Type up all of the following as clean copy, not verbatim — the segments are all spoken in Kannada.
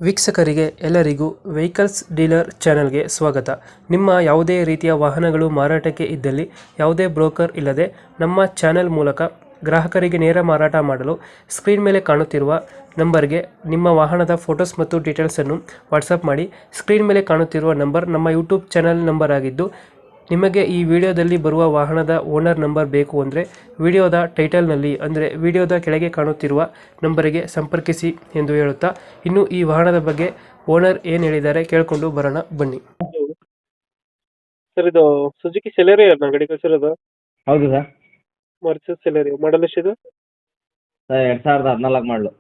ವೀಕ್ಷಕರಿಗೆ ಎಲ್ಲರಿಗೂ ವೆಹಿಕಲ್ಸ್ ಡೀಲರ್ ಚಾನೆಲ್ಗೆ ಸ್ವಾಗತ. ನಿಮ್ಮ ಯಾವುದೇ ರೀತಿಯ ವಾಹನಗಳು ಮಾರಾಟಕ್ಕೆ ಇದ್ದಲ್ಲಿ ಯಾವುದೇ ಬ್ರೋಕರ್ ಇಲ್ಲದೆ ನಮ್ಮ ಚಾನೆಲ್ ಮೂಲಕ ಗ್ರಾಹಕರಿಗೆ ನೇರ ಮಾರಾಟ ಮಾಡಲು ಸ್ಕ್ರೀನ್ ಮೇಲೆ ಕಾಣುತ್ತಿರುವ ನಂಬರ್ಗೆ ನಿಮ್ಮ ವಾಹನದ ಫೋಟೋಸ್ ಮತ್ತು ಡೀಟೇಲ್ಸನ್ನು ವಾಟ್ಸಪ್ ಮಾಡಿ. ಸ್ಕ್ರೀನ್ ಮೇಲೆ ಕಾಣುತ್ತಿರುವ ನಂಬರ್ ನಮ್ಮ ಯೂಟ್ಯೂಬ್ ಚಾನೆಲ್ ನಂಬರ್ ಆಗಿದ್ದು, ನಿಮಗೆ ಈ ವಿಡಿಯೋದಲ್ಲಿ ಬರುವ ವಾಹನದ ಓನರ್ ನಂಬರ್ ಬೇಕು ಅಂದರೆ ವಿಡಿಯೋದ ಟೈಟಲ್ನಲ್ಲಿ ಅಂದರೆ ವಿಡಿಯೋದ ಕೆಳಗೆ ಕಾಣುತ್ತಿರುವ ನಂಬರಿಗೆ ಸಂಪರ್ಕಿಸಿ ಎಂದು ಹೇಳುತ್ತಾ, ಇನ್ನು ಈ ವಾಹನದ ಬಗ್ಗೆ ಓನರ್ ಏನು ಹೇಳಿದ್ದಾರೆ ಕೇಳಿಕೊಂಡು ಬರೋಣ ಬನ್ನಿ. ಸರ್, ಇದು ಸುಜುಕಿ ಸೆಲೆರಿ ಅಲ್ಲ ಗಾಡಿ ಕಳಿಸಿರೋದು? ಹೌದು ಸರ್. ಮರ್ಸಸ್ ಸೆಲೆರಿ ಮಾಡಲ್ ಎಷ್ಟಿದೆ? ಸರ್ 2014 ಮಾಡಲು.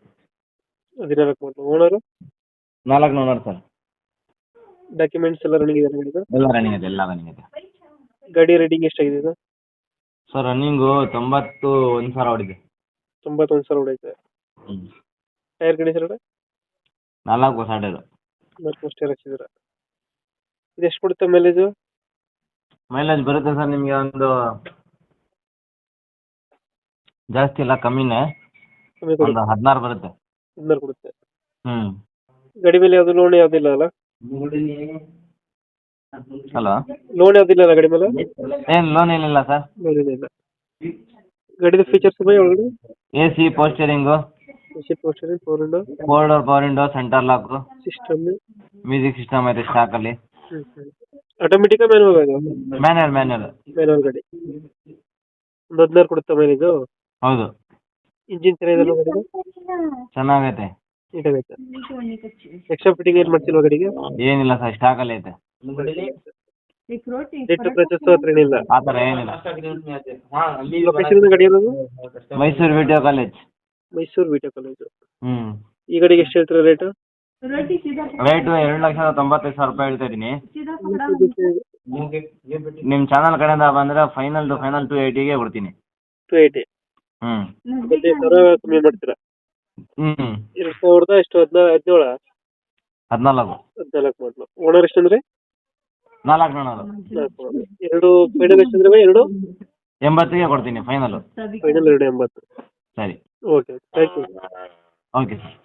14 ಮಾಡಲು. ಓನರು? 4 owner sir. ಡಾಕ್ಯುಮೆಂಟ್ಸ್ ಎಲ್ಲ ರನ್ನಿಂಗ್ ಇದೆ ಗಾಡಿದು? ಎಲ್ಲ ರನ್ನಿಂಗ್ ಇದೆ, ಎಲ್ಲ ರನ್ನಿಂಗ್ ಇದೆ. ಗಾಡಿ ರೇಟಿಂಗ್ ಎಷ್ಟಾಗಿದೆ ಇದು? ಸರ್ ರನ್ನಿಂಗು 91,000 ಹೊಡಿದೆ. 91,000 ಹೊಡೈತೆ. Tyre condition? 4 ಹೊಸ ಟೈರು. 4 ಅಷ್ಟೇ ಹಾಕ್ಸಿದ್ದೀರಾ? ಇದು ಎಷ್ಟು ಕೊಡುತ್ತೆ ಮೈಲೇಜು? ಮೈಲೇಜ್ ಬರುತ್ತೆ ಸರ್ ನಿಮಗೆ ಒಂದು ಜಾಸ್ತಿ ಇಲ್ಲ, ಕಮ್ಮಿನೇ. ಕಮ್ಮಿ ಒಂದು 16 ಬರುತ್ತೆ. 16 ಕೊಡುತ್ತೆ. ಹ್ಞೂ. ಗಾಡಿ ಮೇಲೆ ಯಾವುದು ಲೋನ್ ಯಾವುದಿಲ್ಲ ಅಲ್ಲ? ಹಲೋ, ಲೋನ್ ಯಾವುದಿಲ್ಲ ಅಲ್ಲ ಗಾಡಿ ಮೇಲೆ? ಏನು ಲೋನ್ ಏನಿಲ್ಲ ಸರ್. ಲೋನ್ ಏನಿಲ್ಲ. ಗಾಡಿದ ಫೀಚರ್ಸ್ ಒಳಗಡೆ? AC, power steering, four door power window, centre lock, system, music system ಐತೆ ಸ್ಟಾಕಲ್ಲಿ. ಆಟೋಮೆಟಿಕ್ ಮ್ಯಾನುವಲ್ ಅದು? ಮ್ಯಾನ್ಯಲ್ ಮ್ಯಾನುವಲ್ ಗಾಡಿ. ಒಂದು 16 ಕೊಡುತ್ತೆ ಮೈಲೇಜ್? ಹೌದು. ಇಂಜಿನ್ ಚೆನ್ನಾಗಿದೆ ಗಾಡಿದು? ಚೆನ್ನಾಗೈತೆ. ನೀಟಾಗೈತೆ. ಎಕ್ಸ್ಟ್ರಾ ಫಿಟ್ಟಿಂಗ್ ಏನು ಮಾಡ್ತಿಲ್ವಾ ಗಾಡಿಗೆ? ಏನಿಲ್ಲ ಸರ್, ಸ್ಟಾಕಲ್ಲಿ ಐತೆ. ಡೆಂಟ್ ಕ್ರಚಸ್ ಹತ್ರ ಏನಿಲ್ಲ? ಆ ಥರ ಏನಿಲ್ಲ. ಲೊಕೇಶನ್ ಗಾಡಿ ಇರೋದು? Mysuru video college. Mysuru video college. ಹ್ಞೂ. ಈ ಗಾಡಿಗೆ ಎಷ್ಟು ಹೇಳ್ತೀರಾ ರೇಟು? ರೇಟು 2,95,000 ರೂಪಾಯಿ ಹೇಳ್ತಾ ಇದ್ದೀನಿ. ನಿಮ್ಮ ಚಾನಲ್ ಕಡೆಯಿಂದ ಬಂದರೆ ಫೈನಲ್ 280ಗೆ ಕೊಡ್ತೀನಿ. 280? ಹ್ಞೂ. 15,000 ಕಮ್ಮಿ ಮಾಡ್ತೀರಾ? ಹ್ಞೂ. 2000 ಎಷ್ಟು? 17? 14. 14 ಮಾಡಲು. ಓನರ್ ಎಷ್ಟಂದ್ರೆ? 4 ಓನರು. 4. ಎರಡು ಫೈನಲ್ ಎಷ್ಟಂದ್ರೆ? 2 80ಗೆ ಕೊಡ್ತೀನಿ ಫೈನಲ್. ಫೈನಲ್ 280. ಸರಿ. Okay, thank you. Okay sir.